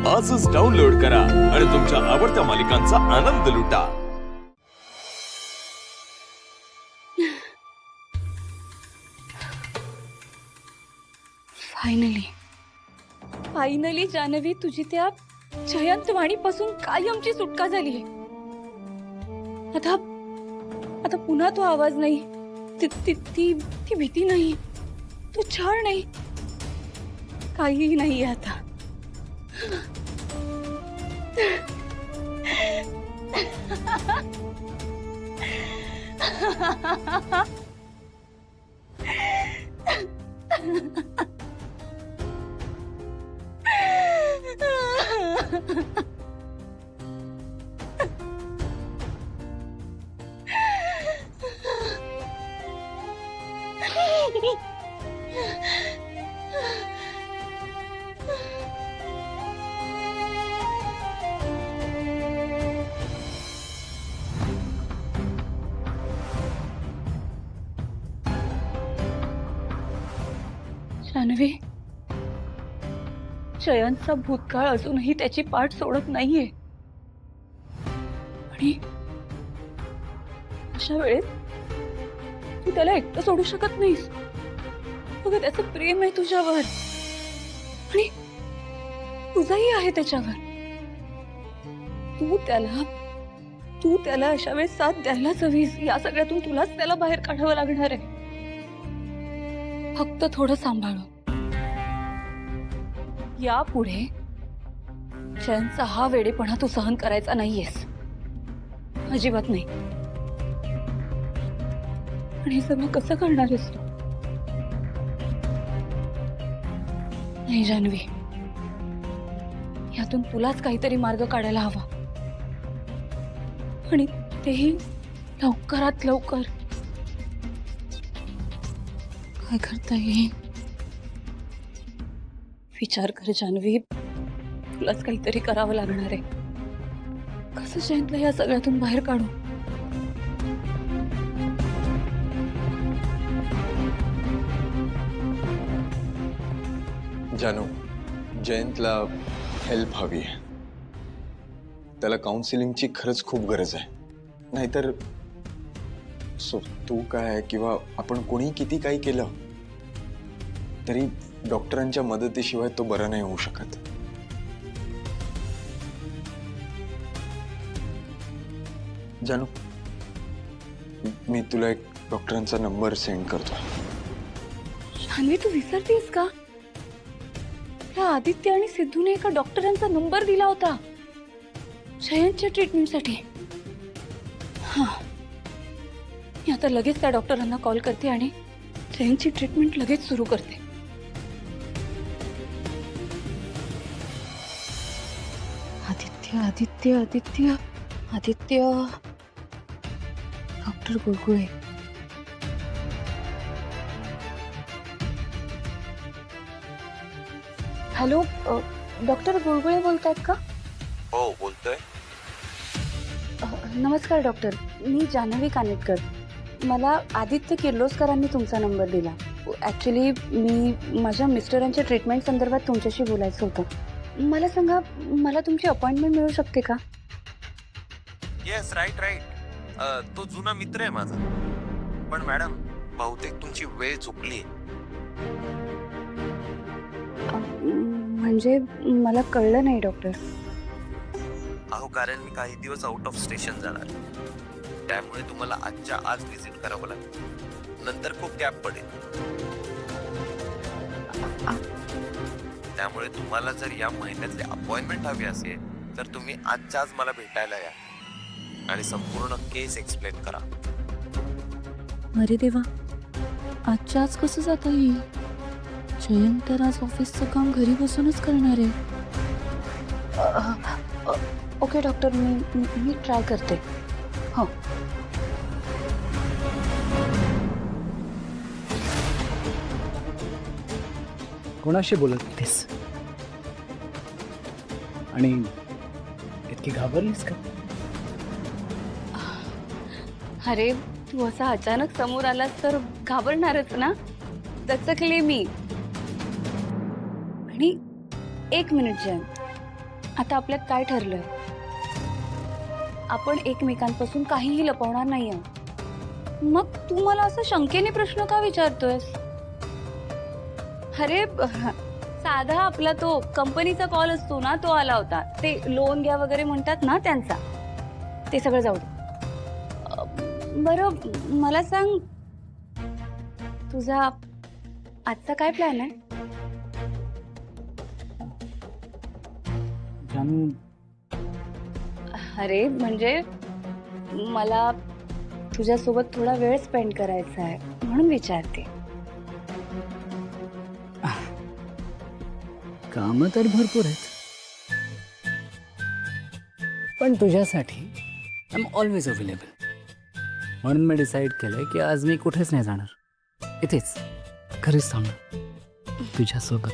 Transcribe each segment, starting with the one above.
आजच डाउनलोड करा आणि तुमच्या आवडत्या मालिकांचा आनंद लुटा। फायनली जानवी, तुझी त्या जयंत वाणीपासून कायमची सुटका झालीये। आता पुन्हा तो आवाज नाही, ती भीती नाही, तो छळ नाही, काहीही नाही आता। जानवी, जयंतचा भूतकाळ अजूनही त्याची पाठ सोडत नाहीये आणि अशा वेळेत तू त्याला एकटं सोडू शकत नाहीस। बघ, त्याचं प्रेम आहे तुझ्यावर आणि तुझंही आहे त्याच्यावर। तू त्याला अशा वेळेस साथ द्यायलाच हवीस। या सगळ्यातून तुलाच त्याला बाहेर काढावं लागणार आहे। फक्त थोडं सांभाळून। यापुढे जयंतचा हा वेडेपणा तू सहन करायचा नाहीयेस, अजिबात नाही। आणि हे सगळं कसं करणार आहेस तू? नाही जानवी, यातून तुलाच काहीतरी मार्ग काढायला हवा, आणि तेही लवकरात लवकर। काय करता येईल विचार कर जानवी, तुलाच काहीतरी करावं लागणार आहे। कसं जयंतला या सगळ्यातून बाहेर काढू? जानू, जयंतला हेल्प हवी आहे। त्याला काउन्सिलिंगची खरंच खूप गरज आहे। नाहीतर तू काय किंवा आपण कोणी किती काही केलं तरी डॉक्टरांच्या मदतीशिवाय तो बरा नाही होऊ शकत। जानू, मी तुला एक डॉक्टरांचा नंबर सेंड करतो। जानवी, तू विसरतेस का? त्या आदित्य आणि सिद्धूने एका डॉक्टरांचा नंबर दिला होता जयंतच्या ट्रीटमेंटसाठी। हा, मी आता लगेच त्या डॉक्टरांना कॉल करते आणि जयंतची ट्रीटमेंट लगेच सुरू करते। Aditya Aditya Aditya Aditya doctor Gulgule. Hello, doctor Gulgule बोलतायत का? हो, बोलतोय। नमस्कार डॉक्टर, मी जानवी कानेटकर। मला आदित्य किर्लोस्करांनी तुमचा नंबर दिला। ॲक्च्युली मी माझ्या मिस्टरांच्या ट्रीटमेंट संदर्भात तुमच्याशी बोलायचं होतं। मला सांगा, मला तुमची अपॉइंटमेंट मिळू शकते का? Yes, right. तो जुना मित्र आहे माझा। पण मॅडम, बहुतेक तुमची वेळ चुकली। म्हणजे मला कळलं नाही डॉक्टर। अहो, कारण मी काही दिवस आउट ऑफ स्टेशन जाणार, त्यामुळे तुम्हाला आजच्या आज व्हिजिट करावं लागेल। नंतर खूप गॅप पडेल। त्यामुळे तुम्हाला जर या महिन्यातली अपॉइंटमेंट हवी असेल तर तुम्ही आजच्या आज मला भेटायला या आणि संपूर्ण केस एक्सप्लेन करा। अरे देवा, आजच्या आज कसं जाता येईल? जयंत तर आज ऑफिसचं काम घरी बसूनच करणार आहे। ओके डॉक्टर, मी ट्राय करते। हो। कोणाशी बोलत होतीस आणि इतकी घाबरलीस का? अरे, तू असा अचानक समोर आलास तर घाबरणारच ना। दचकले मी। आणि एक मिनिट जयंत, आता आपल्यात काय ठरलंय? आपण एकमेकांपासून काहीही लपवणार नाहीये. मग तू मला असं शंकेने प्रश्न का विचारतोयस? अरे साधा आपला तो कंपनीचा कॉल असतो ना, तो आला होता. ते लोन घ्या वगैरे म्हणतात ना त्यांचा. ते सगळं जाऊ दे. बरं मला सांग, तुझा आजचा काय प्लॅन आहे? जानू, अरे म्हणजे मला तुझ्यासोबत थोडा वेळ स्पेंड करायचा आहे म्हणून विचारते. कामं तर भरपूर आहेत, पण तुझ्यासाठी आय एम ऑलवेज अवेलेबल. म्हणून मी डिसाईड केलंय की आज मी कुठेच नाही जाणार. इथेच खरीच थांबणार तुझ्यासोबत.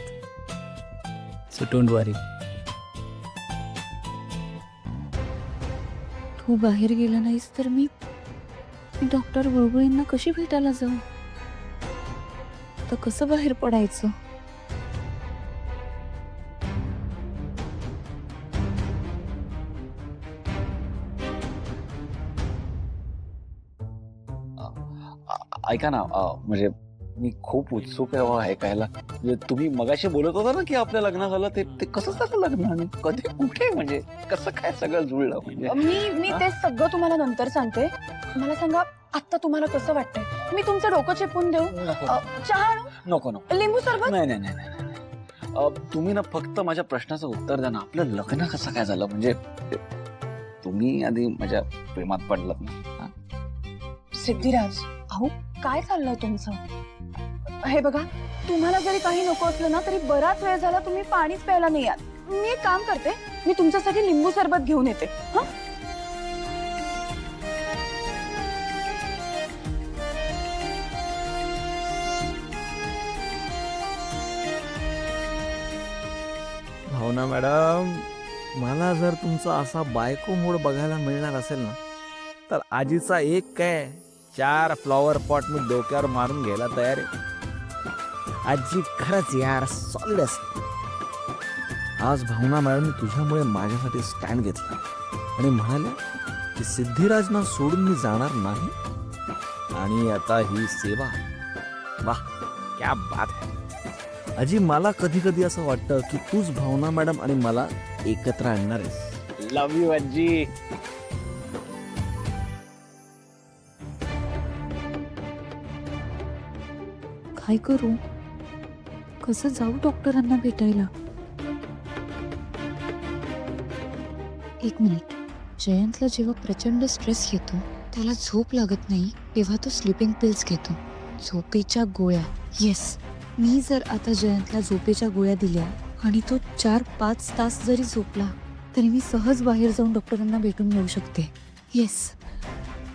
सो डोंट वरी. तू बाहेर गेला नाहीस तर मी डॉक्टर बुळबुळींना कशी भेटायला जाऊ? तर कसं बाहेर पडायचं? ऐका ना, म्हणजे मी खूप उत्सुक आहे ऐकायला. म्हणजे तुम्ही मगाशी बोलत होता ना की आपलं लग्न झालं, ते कसं झालं लग्न आणि कधी कुठे, म्हणजे कसं काय सगळं जुळलं? म्हणजे मी ते सगळं तुम्हाला नंतर सांगते. मला सांगा आता तुम्हाला कसं वाटतंय? मी तुमचं डोकं चेपून देऊ? चहा आणू? नको नको, लिंबू सरबत? नाही नाही नाही नाही. तुम्ही ना फक्त माझ्या प्रश्नाचं उत्तर द्या ना. आपलं लग्न कसं काय झालं? म्हणजे तुम्ही आधी माझ्या प्रेमात पडलात ना? सिद्धिराज, अहो काय चाललंय तुमचं? हे बघा, तुम्हाला जरी काही नको असलं ना तरी बराच वेळ झाला तुम्ही पाणीच प्यायला नाही आहात. मी एक काम करते, मी तुमच्यासाठी लिंबू सरबत घेऊन येते. हा, भावना मॅडम, मला जर तुमचा असा बायको मूड बघायला मिळणार असेल ना, तर आजीचा एक काय 4 फ्लॉवर पॉट मी डोक्यावर मारून घ्यायला तयार आहे. आजी खरंच यार सॉलिड असते. आज भावना मॅडम तुझ्यामुळे माझ्यासाठी स्टँड घेतला आणि म्हणाल्या की सिद्धिराजना सोडून मी जाणार नाही. आणि आता ही सेवा, वाह क्या बात है. आजी, मला कधी कधी असं वाटतं की तूच भावना मॅडम आणि मला एकत्र आणणार आहेस. लव्ह यू आजी. काय करू? कसं जाऊ डॉक्टरांना भेटायला? एक मिनिट. जयंतला जेव्हा प्रचंड स्ट्रेस येतो, त्याला झोप लागत नाही, तेव्हा तो स्लीपिंग पिल्स घेतो. झोपेच्या गोळ्या. येस, मी जर आता जयंतला झोपेच्या गोळ्या दिल्या आणि तो 4-5 तास जरी झोपला तरी मी सहज बाहेर जाऊन डॉक्टरांना भेटून येऊ शकते. येस,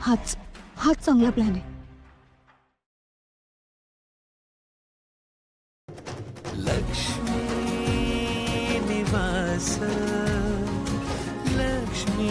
हाच चांगला प्लॅन आहे. लक्ष्मी निवास, लक्ष्मी